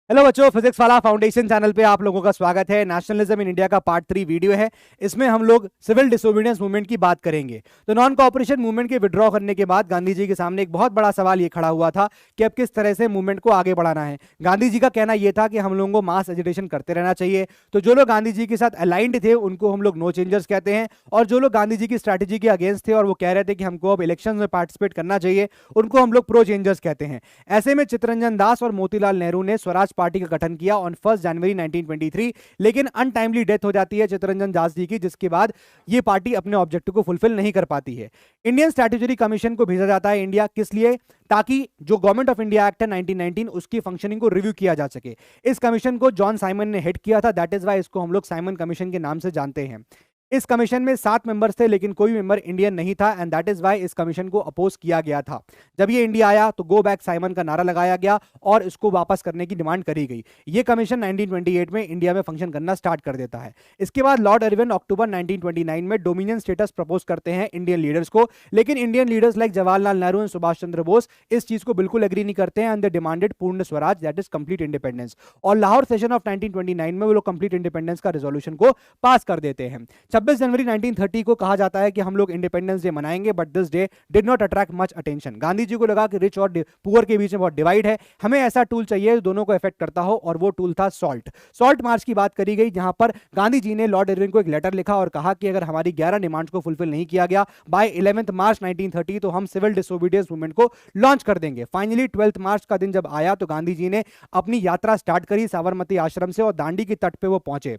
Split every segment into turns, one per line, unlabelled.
Hello बच्चों, physics वाला foundation channel पे आप लोगों का स्वागत है। नेशनलिज्म इन इंडिया का पार्ट 3 वीडियो है। इसमें हम लोग सिविल डिसोबीडियंस मूवमेंट की बात करेंगे। तो नॉन कोऑपरेशन मूवमेंट के विड्रॉ करने के बाद गांधी जी के सामने एक बहुत बड़ा सवाल ये खड़ा हुआ था कि अब किस तरह से मूवमेंट को आगे बढ़ाना है। गांधी जी का कहना यह था कि हम लोगों को मास एजिटेशन करते रहना चाहिए। तो जो लोग गांधी जी के साथ अलाइंड थे उनको हम लोग नो चेंजर्स कहते हैं, और जो लोग गांधी जी की स्ट्रैटेजी के अगेंस्ट थे और वो कह रहे थे कि हमको अब इलेक्शन में पार्टिसिपेट करना चाहिए, उनको हम लोग प्रो चेंजर्स कहते हैं। ऐसे में चित्तरंजन दास और मोतीलाल नेहरू ने स्वराज पार्टी का गठन किया ऑन 1 जनवरी 1923, लेकिन अनटाइमली डेथ हो जाती है चित्तरंजन दास जी की, जिसके बाद ये पार्टी अपने ऑब्जेक्टिव को फुलफिल नहीं कर पाती है। इंडियन स्ट्रैटेजी कमीशन को भेजा जाता है इंडिया, किस लिए? ताकि जो गवर्नमेंट ऑफ इंडिया एक्ट है 1919 उसकी फंक्शनिंग को रिव्यू किया जा सके। इस कमीशन को जॉन साइमन ने हेड किया था, दैट इज वाई इसको हम लोग साइमन कमीशन के नाम से जानते हैं। इस कमीशन में 7 मेंबर्स थे, लेकिन कोई मेंबर इंडियन नहीं था, एंड दैट इज वाई इस कमीशन को अपोज किया गया था। जब ये इंडिया आया तो गो बैक साइमन का नारा लगाया गया और इसको वापस करने की डिमांड करी गई। ये कमीशन 1928 में इंडिया में फंक्शन करना स्टार्ट कर देता है। इसके बाद लॉर्ड इरविन अक्टूबर 1929 में डोमिनियन स्टेटस प्रपोज करते हैं इंडियन लीडर्स को, लेकिन Indian leaders like Jawaharlal Nehru and Subhash Chandra Bose इस चीज को बिल्कुल एग्री नहीं करते हैं, एंड दे डिमांडेड पूर्ण Swaraj, that is complete independence. और लाहौर सेशन ऑफ 1929 में वो लोग कंप्लीट इंडिपेंडेंस का रेजोल्यूशन को पास कर देते हैं। 26 जनवरी 1930 को कहा जाता है कि हम लोग इंडिपेंडेंस डे मनाएंगे, but this day did not attract much attention. Gandhi ji को लगा कि रिच और पुअर के बीच में बहुत डिवाइड है, हमें ऐसा टूल चाहिए जो दोनों को इफेक्ट करता हो, और वो टूल था सॉल्ट। सॉल्ट मार्च की बात करी गई, जहां पर गांधी जी ने लॉर्ड इरविन को एक लेटर लिखा और कहा कि अगर हमारी 11 डिमांड्स को फुलफिल नहीं किया गया बाय 11 मार्च 1930 तो हम सिविल डिसोबीडियंस मूवमेंट को लॉन्च कर देंगे। फाइनली 12 मार्च का दिन जब आया तो गांधी जी ने अपनी यात्रा स्टार्ट करी साबरमती आश्रम से, और दांडी की तट पे वो पहुंचे।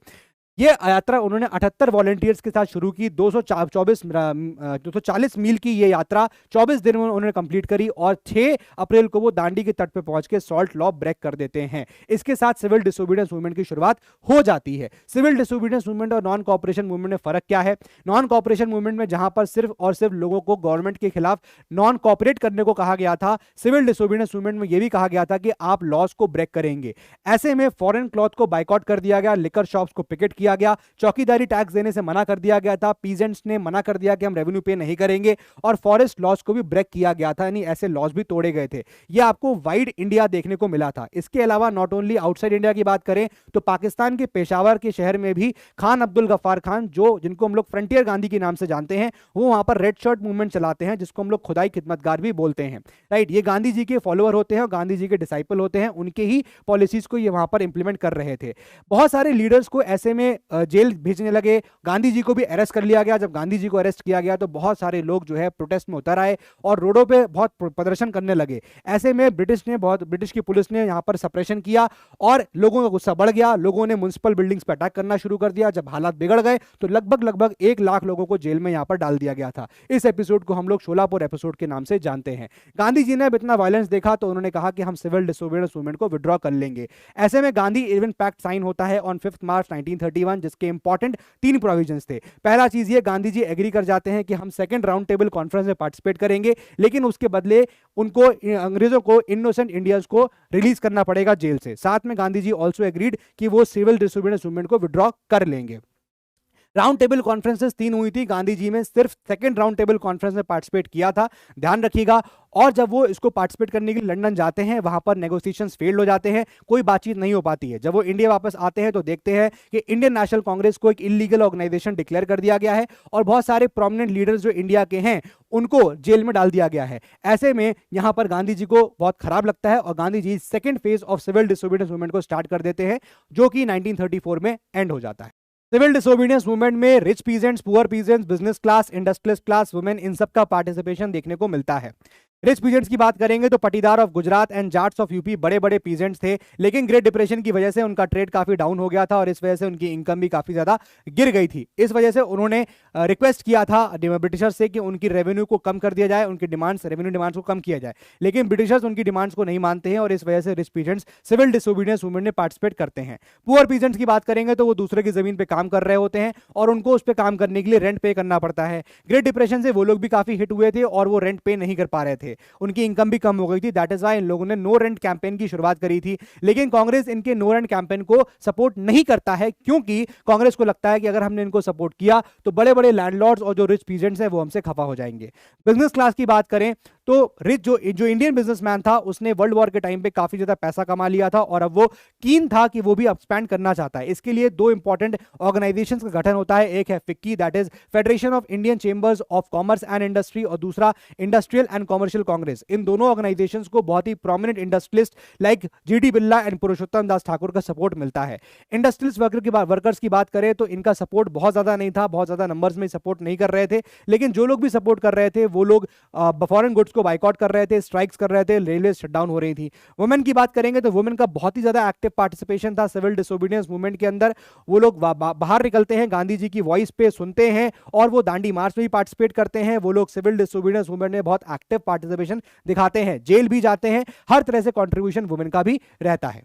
ये यात्रा उन्होंने 78 वॉलंटियर्स के साथ शुरू की। 240 मील की ये यात्रा 24 दिन में उन्होंने कंप्लीट करी, और 6 अप्रैल को वो दांडी के तट पे पहुंच के सॉल्ट लॉ ब्रेक कर देते हैं। इसके साथ सिविल डिसोबीडियंस मूवमेंट की शुरुआत हो जाती है। सिविल डिसोबीडियंस मूवमेंट और नॉन कोऑपरेशन मूवमेंट में फर्क क्या है? नॉन कोऑपरेशन मूवमेंट में जहां पर सिर्फ और सिर्फ लोगों को गवर्नमेंट के खिलाफ नॉन कोऑपरेट करने को कहा गया था, सिविल डिसोबीडियंस मूवमेंट में यह भी कहा गया था कि आप लॉज को ब्रेक करेंगे। ऐसे में फॉरेन क्लॉथ को बाइकआउट कर दिया गया, लिकर शॉप्स को पिकेट किया गया, चौकीदारी टैक्स देने से मना कर दिया गया था, पीजेंट्स ने मना कर दिया कि हम रेवेन्यू पे नहीं करेंगे, और फॉरेस्ट लॉज को भी ब्रेक किया गया था, यानी ऐसे लॉज भी तोड़े गए थे। यह आपको वाइड इंडिया देखने को मिला था। इसके अलावा नॉट ओनली आउटसाइड इंडिया की बात करें तो पाकिस्तान के पेशावर के शहर में भी खान अब्दुल गफ्फार खान, जो जिनको हम लोग फ्रंटियर गांधी के नाम से जानते हैं, वो वहां पर रेड शर्ट मूवमेंट चलाते हैं, जिसको हम लोग खुदाई खिदमतगार भी बोलते हैं। राइट, ये गांधी जी के फॉलोअर होते हैं और गांधी जी के डिसाइपल होते हैं, उनके ही पॉलिसीज को ये वहां पर इंप्लीमेंट कर रहे थे। बहुत सारे लीडर्स को ऐसे में जेल भेजने लगे। गांधी जी को भी अरेस्ट कर लिया गया। जब गांधी जी को अरेस्ट किया गया तो बहुत सारे लोग जो है प्रोटेस्ट में उतर आए और रोडों पे बहुत प्रदर्शन करने लगे। ऐसे में ब्रिटिश की पुलिस ने यहां पर सप्रेशन किया और लोगों का गुस्सा बढ़ गया। लोगों ने म्युनिसिपल बिल्डिंग्स पर अटैक करना शुरू कर दिया। जब हालात बिगड़ गए तो लगभग 1 लाख लोगों को जेल में यहां पर डाल दिया गया था। इस एपिसोड को हम लोग शोलापुर एपिसोड के नाम से जानते हैं। गांधी जी ने अब इतना वायलेंस देखा तो उन्होंने कहा कि हम सिविल डिसोबीडियंस मूवमेंट को विड्रॉ कर लेंगे। ऐसे में गांधी इरविन पैक्ट साइन होता है ऑन 5 मार्च 1931, जिसके इंपॉर्टेंट 3 प्रोविजंस थे। पहला चीज ये, गांधी जी एग्री कर जाते हैं कि हम सेकंड राउंड टेबल कॉन्फ्रेंस में पार्टिसिपेट करेंगे, लेकिन उसके बदले उनको अंग्रेजों को इनोसेंट इंडियंस को रिलीज करना पड़ेगा जेल से। साथ में गांधी जी ऑल्सो एग्रीड कि वो सिविल डिसोबीडियंस मूवमेंट को विड्रॉ कर लेंगे। राउंड टेबल कॉन्फ्रेंसेस 3 हुई थी। गांधी जी में सिर्फ सेकंड राउंड टेबल कॉन्फ्रेंस में पार्टिसिपेट किया था, ध्यान रखिएगा। और जब वो इसको पार्टिसिपेट करने के लिए लंदन जाते हैं, वहां पर नेगोशिएशंस फेल्ड हो जाते हैं, कोई बातचीत नहीं हो पाती है। जब वो इंडिया वापस आते हैं तो देखते हैं कि इंडियन नेशनल कांग्रेस को एक इलीगल ऑर्गेनाइजेशन डिक्लेयर कर दिया गया है और बहुत सारे प्रोमिनेंट लीडर्स जो इंडिया के हैं उनको जेल में डाल दिया गया है। ऐसे में यहां पर गांधी जी को बहुत खराब लगता है और Gandhi ji second phase of civil disobedience movement को स्टार्ट कर देते हैं, जो कि 1934 में एंड हो जाता है। सिविल डिसोबीडियंस मूवमेंट में rich peasants, poor peasants, business class, industrialist class, women, इन सब का पार्टिसिपेशन देखने को मिलता है। रिच पीजेंट्स की बात करेंगे तो पटीदार of Gujarat and Jats of UP बड़े बड़े पीजेंट्स थे, लेकिन ग्रेट डिप्रेशन की वजह से उनका ट्रेड काफी डाउन हो गया था और इस वजह से उनकी इनकम भी काफी ज्यादा गिर गई थी। इस वजह से उन्होंने रिक्वेस्ट किया था ब्रिटिशर्स से कि उनकी रेवेन्यू को कम कर दिया जाए, उनकी रेवेन्यू डिमांड्स को कम किया जाए, लेकिन ब्रिटिशर्स उनकी डिमांड्स को नहीं मानते हैं और इस वजह से rich peasants civil disobedience movement में पार्टिसिपेट करते हैं। पुअर पीजेंट्स की बात करेंगे तो वो दूसरे की जमीन पे काम कर रहे होते हैं और उनको उस पर काम करने के लिए रेंट पे करना पड़ता है। ग्रेट डिप्रेशन से वो लोग भी काफी हिट हुए थे और वो रेंट पे नहीं कर पा रहे थे। थे, उनकी इनकम भी कम हो गई थी, दैट इज वाई इन लोगों ने नो रेंट कैंपेन की शुरुआत करी थी। लेकिन कांग्रेस इनके नो रेंट कैंपेन को सपोर्ट नहीं करता है, क्योंकि कांग्रेस को लगता है कि अगर हमने इनको सपोर्ट किया तो बड़े बड़े लैंडलॉर्ड्स और जो रिच पीजेंट्स हैं वो हमसे खफा हो जाएंगे। बिजनेस क्लास की बात करें तो रिच जो इंडियन बिजनेसमैन था उसने वर्ल्ड वॉर के टाइम पे काफी ज्यादा पैसा कमा लिया था और अब वो कीन था कि वो भी एक्सपैंड करना चाहता है। इसके लिए दो इंपॉर्टेंट ऑर्गेनाइजेशंस का गठन होता है, एक है FICCI that is Federation of Indian Chambers of Commerce and Industry और दूसरा इंडस्ट्रियल एंड कॉमर्शियल कांग्रेस। इन दोनों ऑर्गेनाइजेशंस को बहुत ही prominent industrialist like GD Birla and Purushottam Das Thakur का सपोर्ट मिलता है। इंडस्ट्रियलिस्ट वर्कर्स की बात करें तो इनका सपोर्ट बहुत ज्यादा नहीं था, बहुत ज्यादा नंबर्स में सपोर्ट नहीं कर रहे थे, लेकिन जो लोग भी सपोर्ट कर रहे थे वो लोग फॉरेन गुड्स को बाइकआउट कर रहे थे, स्ट्राइक्स कर रहे थे, रेलवे शटडाउन हो रही थी। वुमेन की बात करेंगे तो वुमेन का बहुत ही ज्यादा एक्टिव पार्टिसिपेशन था सिविल डिसोबीडियंस मूवमेंट के अंदर। वो लोग बाहर निकलते हैं, गांधी जी की वॉइस पे सुनते हैं और वो दांडी मार्च में भी पार्टिसिपेट करते हैं। वो लोग सिविल डिसोबीडियंस मूवमेंट में बहुत एक्टिव पार्टिसिपेशन दिखाते हैं, जेल भी जाते हैं, हर तरह से कंट्रीब्यूशन वुमेन का भी रहता है।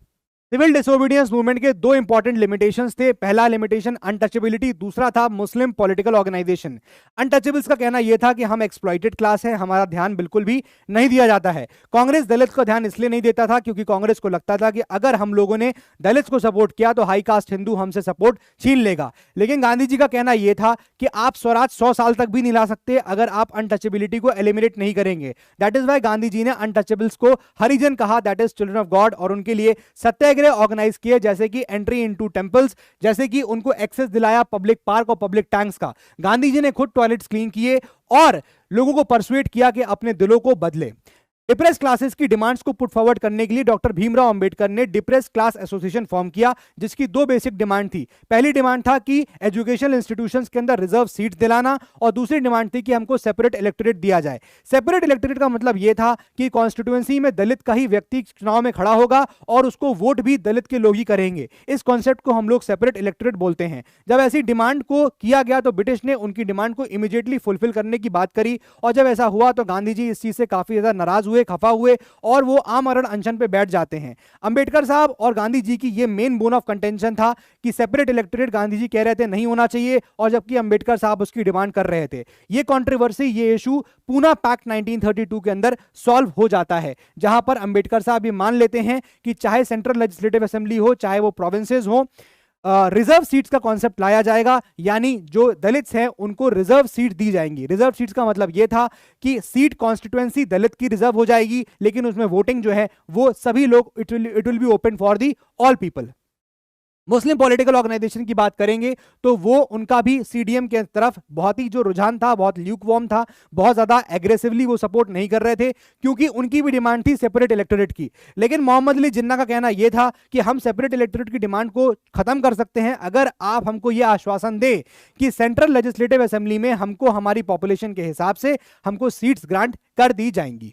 सिविल डिसोबीडियंस मूवमेंट के दो इंपॉर्टेंट लिमिटेशंस थे, पहला लिमिटेशन अनटचेबिलिटी, दूसरा था मुस्लिम पॉलिटिकल ऑर्गेनाइजेशन। अनटचेबल्स का कहना यह था कि हम एक्सप्लॉइटेड क्लास है, हमारा ध्यान बिल्कुल भी नहीं दिया जाता है। कांग्रेस दलित का ध्यान इसलिए नहीं देता था क्योंकि कांग्रेस को लगता था कि अगर हम लोगों ने दलित को सपोर्ट किया तो हाई कास्ट हिंदू हमसे सपोर्ट छीन लेगा। लेकिन गांधी जी का कहना यह था कि आप स्वराज 100 साल तक भी नहीं ला सकते अगर आप अनटचेबिलिटी को एलिमिनेट नहीं करेंगे। That is why Gandhi ji ने अनटचेबल्स को हरिजन कहा, that is children of God, और उनके लिए सत्याग्रह ऑर्गेनाइज किए, जैसे कि एंट्री इनटू टेंपल्स, जैसे कि उनको एक्सेस दिलाया पब्लिक पार्क और पब्लिक टैंक्स का। गांधी जी ने खुद टॉयलेट्स क्लीन किए और लोगों को परसुएट किया कि अपने दिलों को बदले। डिप्रेस क्लासेस की डिमांड्स को पुट फॉरवर्ड करने के लिए डॉक्टर भीमराव अंबेडकर ने डिप्रेस क्लास एसोसिएशन फॉर्म किया, जिसकी दो बेसिक डिमांड थी। पहली डिमांड था कि एजुकेशनल इंस्टीट्यूशंस के अंदर रिजर्व सीट दिलाना और दूसरी डिमांड थी कि हमको सेपरेट इलेक्टोरेट दिया जाए। सेपरेट इलेक्टोरेट का मतलब यह था कि कॉन्स्टिट्यूएंसी में दलित का ही व्यक्ति चुनाव में खड़ा होगा और उसको वोट भी दलित के लोग ही करेंगे। इस कॉन्सेप्ट को हम लोग सेपरेट इलेक्टोरेट बोलते हैं। जब ऐसी डिमांड को किया गया तो ब्रिटिश ने उनकी डिमांड को इमीडिएटली फुलफिल करने की बात करी, और जब ऐसा हुआ तो गांधी जी इस चीज से काफी ज्यादा नाराज हुए, खफा हुए और वो आमरण अनशन पे बैठ जाते हैं। अंबेडकर साहब और गांधी जी की ये मेन बोन ऑफ कंटेंशन था कि सेपरेट इलेक्टोरेट गांधी जी कह रहे थे नहीं होना चाहिए, और जबकि अंबेडकर साहब उसकी डिमांड कर रहे थे। ये कंट्रोवर्सी, ये इशू पूना पैक्ट 1932 के अंदर सॉल्व हो जाता है, जहां पर अंबेडकर साहब ये मान लेते हैं कि चाहे सेंट्रल लेजिस्लेटिव असेंबली हो, चाहे वो प्रोविंसेस हो, रिजर्व सीट्स का कॉन्सेप्ट लाया जाएगा, यानी जो दलित्स हैं उनको रिजर्व सीट दी जाएंगी। रिजर्व सीट्स का मतलब यह था कि सीट कॉन्स्टिट्यूएंसी दलित की रिजर्व हो जाएगी, लेकिन उसमें वोटिंग जो है वो सभी लोग, it will be open for the all people. Muslim political organisation की बात करेंगे तो वो उनका भी सीडीएम के तरफ बहुत ही जो रुझान था, बहुत ल्यूकवार्म था, बहुत ज्यादा एग्रेसिवली वो सपोर्ट नहीं कर रहे थे, क्योंकि उनकी भी डिमांड थी सेपरेट इलेक्टोरेट की। लेकिन मोहम्मद अली जिन्ना का कहना यह था कि हम सेपरेट इलेक्टोरेट की डिमांड को खत्म कर सकते हैं अगर आप हमको यह आश्वासन दे कि सेंट्रल लेजिस्लेटिव असेंबली में हमको हमारी पॉपुलेशन के हिसाब से हमको सीट्स ग्रांट कर दी जाएंगी।